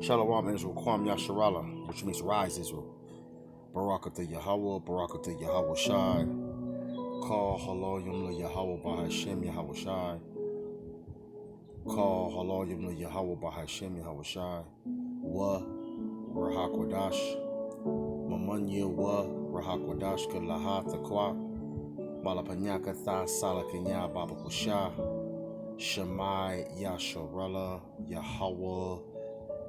Shalom Israel, Kwam Yasharala, which means rise Israel. Barakatah Yahweh, Barakatah Yahweh Shai. Call Haloyim Le Yahweh Bahashem Yahweh Shai. Call Haloyim Le Yahweh Bahashem Yahweh Shai. Wa Rahakwadash. Mamanya Wa Rahakwadash Kalaha Takwa. Malapanyaka Tha Salakanya Baba Kusha. Shemai Yasharala Yahweh.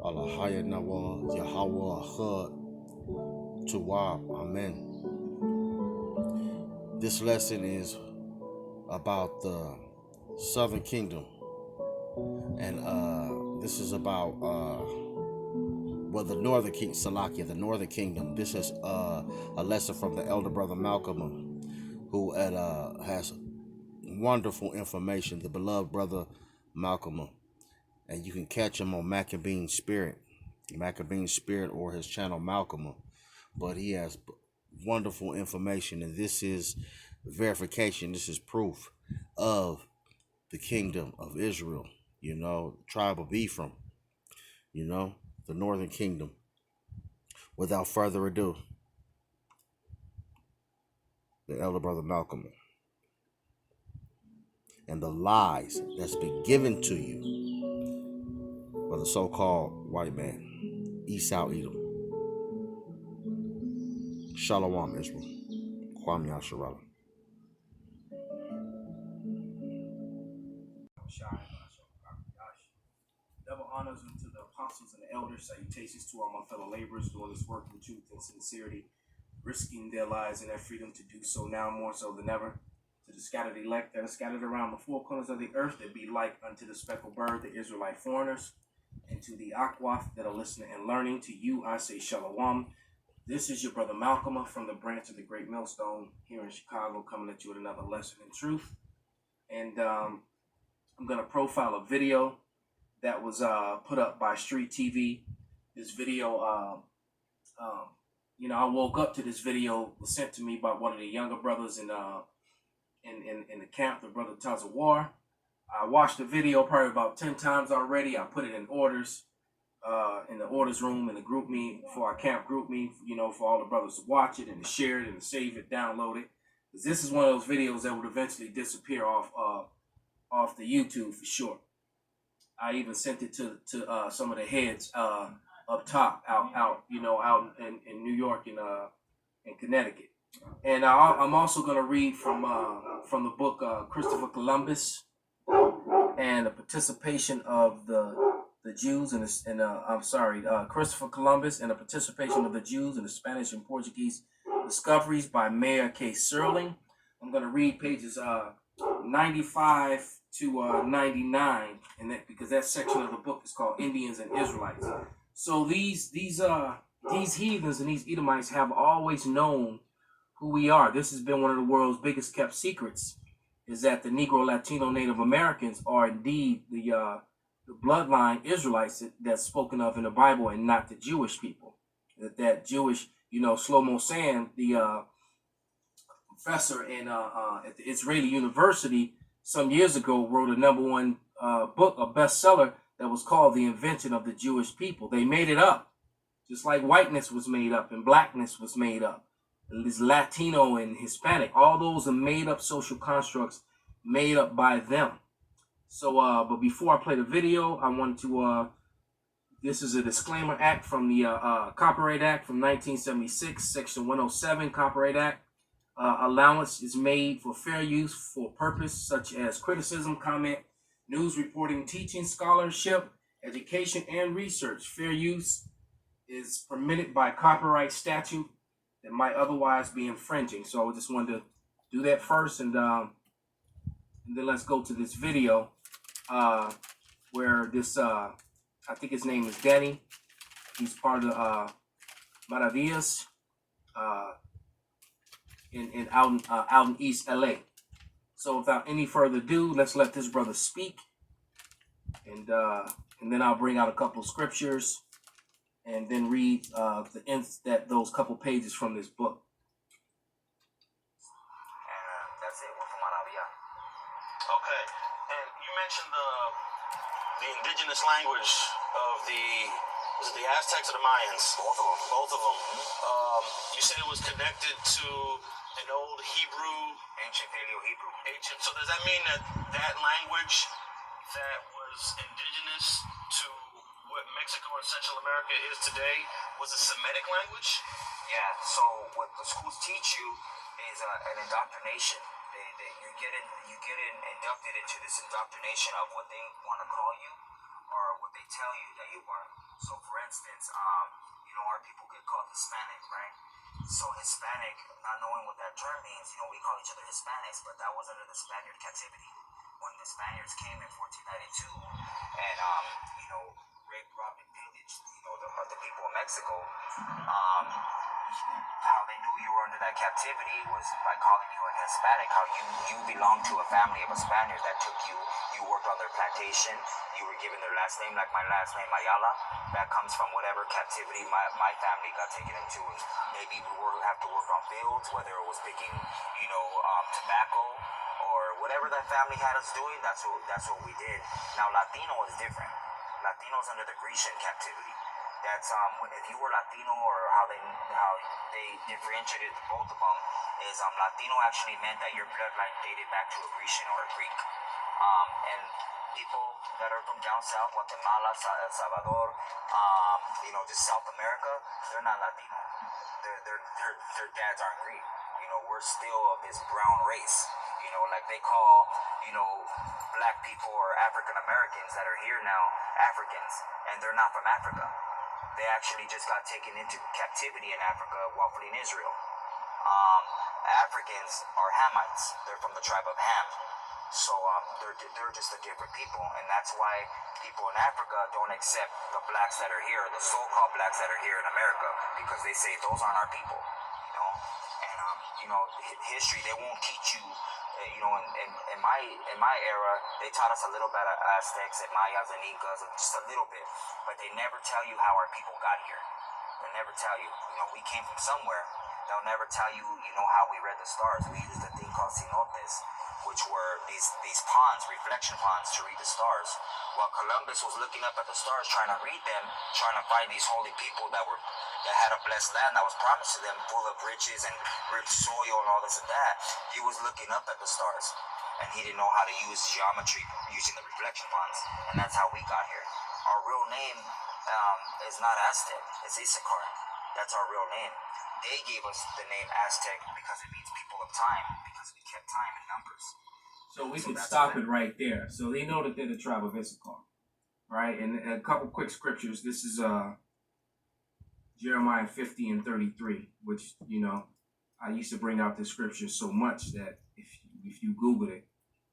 Alahaya Nawa, Yahweh Ahad, Tuwab, Amen. This lesson is about the Southern Kingdom, and this is about the Northern Kingdom, Salakia, the Northern Kingdom. This is a lesson from the elder brother Malcolm, who has wonderful information. The beloved brother Malcolm, and you can catch him on Maccabean Spirit, or his channel Malcolm. But he has wonderful information, and this is verification. This is proof of the kingdom of Israel, the tribe of Ephraim, the northern kingdom. Without further ado, the elder brother Malcolm and the lies that's been given to you by the so-called white man, Esau Edom. Shalom, Israel. Kwam Yasharala. Double honors unto the apostles and the elders. Salutations to all my fellow laborers doing this work in truth and sincerity, risking their lives and their freedom to do so now more so than ever. To the scattered elect that are scattered around the four corners of the earth, that be like unto the speckled bird, the Israelite foreigners, and to the Akwaf that are listening and learning, to you I say Shalom. This is your brother Malcolm from the branch of the Great Millstone here in Chicago, coming at you with another lesson in truth. And I'm going to profile a video that was put up by Street TV. This video, I woke up to this video, was sent to me by one of the younger brothers in the camp, the brother Tazawar. I watched the video probably about 10 times already. I put it in orders, in the orders room, in the group me, for our camp group me, for all the brothers to watch it and to share it and to save it, download it. Because this is one of those videos that would eventually disappear off the YouTube for sure. I even sent it to some of the heads up top, out in New York and Connecticut. And I'm also going to read from the book Christopher Columbus and the participation of the Jews Christopher Columbus and the participation of the Jews in the Spanish and Portuguese discoveries by Mayor K. Serling. I'm going to read pages 95 to 99, and that because that section of the book is called Indians and Israelites. So these heathens and these Edomites have always known who we are. This has been one of the world's biggest kept secrets, is that the Negro, Latino, Native Americans are indeed the bloodline Israelites that's spoken of in the Bible, and not the Jewish people. That Jewish, Shlomo Sand, the professor at the Israeli University some years ago, wrote a #1 book, a bestseller, that was called The Invention of the Jewish People. They made it up, just like whiteness was made up and blackness was made up. This Latino and Hispanic, all those are made up social constructs made up by them. So, but before I play the video, I want to, this is a disclaimer act from the Copyright Act from 1976, Section 107, Copyright Act. Allowance is made for fair use for purpose such as criticism, comment, news reporting, teaching, scholarship, education, and research. Fair use is permitted by copyright statute that might otherwise be infringing. So I just wanted to do that first, and then let's go to this video where this, I think his name is Danny. He's part of Maravillas. Out in East LA. So without any further ado, let's let this brother speak, and then I'll bring out a couple of scriptures, and then read those couple pages from this book. And that's it. We're from Arabia. Okay, and you mentioned the indigenous language of the Was it the Aztecs or the Mayans? Both of them. Both of them. You said it was connected to an old Hebrew, Ancient Paleo-Hebrew. ancient. So does that mean that that language that was indigenous to what Mexico and Central America is today was a Semitic language? Yeah, so what the schools teach you is an indoctrination. You get inducted into this indoctrination of what they want to call you or what they tell you that you are. So for instance, our people get called Hispanic, right? So Hispanic, not knowing what that term means, we call each other Hispanics, but that was under the Spaniard captivity. When the Spaniards came in 1492 and, raped, robbed, and pillaged, the people of Mexico, how they knew you were under that captivity was by calling you an Hispanic, how you belonged to a family of a Spaniard that took you, you worked on their plantation, you were given their last name, like my last name, Ayala. That comes from whatever captivity my family got taken into. Maybe we have to work on fields, whether it was picking, tobacco, or whatever that family had us doing, that's what we did. Now, Latino is different. Latino's under the Grecian captivity. That's if you were Latino, or how they differentiated both of them is Latino actually meant that your bloodline dated back to a Grecian or a Greek. And people that are from down south, Guatemala, El Salvador, just South America, they're not Latino. Their dads aren't Greek. We're still of this brown race. Like they call, black people or African Americans that are here now Africans, and they're not from Africa. They actually just got taken into captivity in Africa while fleeing Israel. Africans are Hamites. They're from the tribe of Ham. So they're just a different people, and that's why people in Africa don't accept the blacks that are here, the so-called blacks that are here in America, because they say those aren't our people, And history, they won't teach you. In my era, they taught us a little bit of Aztecs and Mayas and Incas, just a little bit, but they never tell you how our people got here. They never tell you. We came from somewhere. They'll never tell you, how we read the stars. We used a thing called cenotes, which were these ponds, reflection ponds, to read the stars. While Columbus was looking up at the stars, trying to read them, trying to find these holy people that had a blessed land that was promised to them, full of riches and rich soil and all this and that. He was looking up at the stars, and he didn't know how to use geometry using the reflection ponds, and that's how we got here. Our real name is not Aztec; it's Issachar. That's our real name. They gave us the name Aztec because it means people of time, because we kept time and numbers. So we could stop it right there. So they know that they're the tribe of Issachar, right? And a couple quick scriptures. This is Jeremiah 50 and 33, which, I used to bring out this scripture so much that if you Googled it,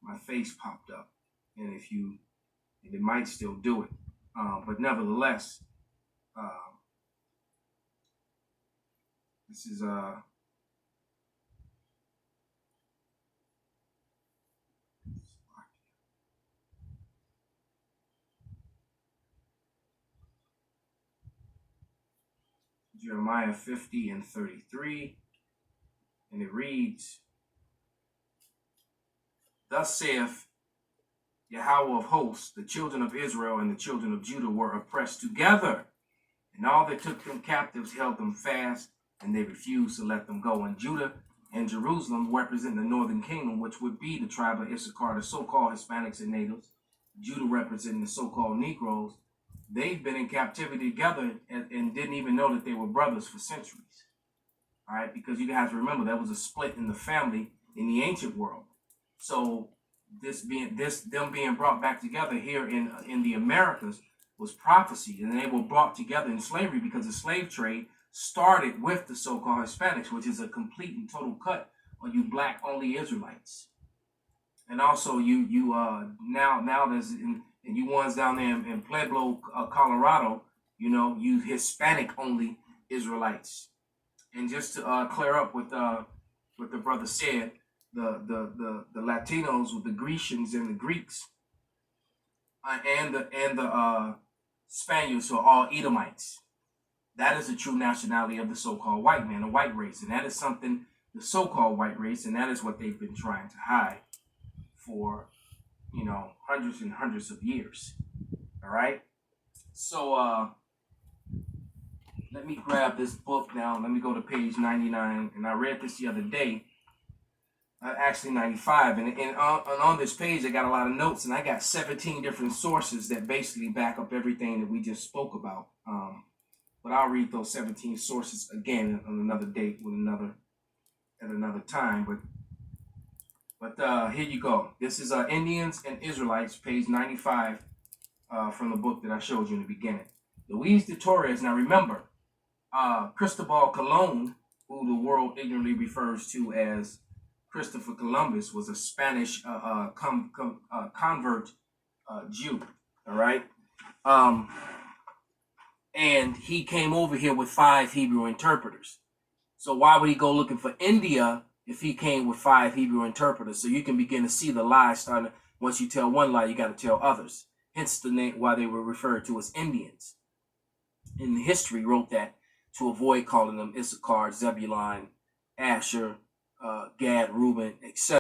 my face popped up. And it might still do it. But nevertheless, this is Jeremiah 50 and 33, and it reads, "Thus saith Yahweh of hosts, the children of Israel and the children of Judah were oppressed together, and all that took them captives held them fast, and they refused to let them go. And Judah and Jerusalem represent the northern kingdom, which would be the tribe of Issachar, the so-called Hispanics and natives. Judah representing the so-called Negroes. They've been in captivity together and didn't even know that they were brothers for centuries. All right, because you guys remember there was a split in the family in the ancient world. So them being brought back together here in the Americas was prophecy, and they were brought together in slavery because the slave trade started with the so-called Hispanics, which is a complete and total cut on you black only Israelites. And also you now there's and you ones down there in Pueblo, Colorado, you Hispanic only Israelites. And just to clear up what the brother said, the Latinos with the Grecians and the Greeks and the Spaniards are all Edomites. That is the true nationality of the so-called white man, the white race, and that is something the so-called white race, and that is what they've been trying to hide for hundreds and hundreds of years. All right. So let me grab this book now. Let me go to page 99. And I read this the other day. Actually 95. And on this page, I got a lot of notes. And I got 17 different sources that basically back up everything that we just spoke about. But I'll read those 17 sources again on another date with at another time. But here you go. This is Indians and Israelites, page 95, from the book that I showed you in the beginning. Luis de Torres. Now remember, Cristobal Colon, who the world ignorantly refers to as Christopher Columbus, was a Spanish convert Jew. All right. And he came over here with 5 Hebrew interpreters. So why would he go looking for India if he came with 5 Hebrew interpreters? So you can begin to see the lie starting. Once you tell one lie, you got to tell others. Hence the name why they were referred to as Indians. In history, wrote that to avoid calling them Issachar, Zebulun, Asher, Gad, Reuben, etc.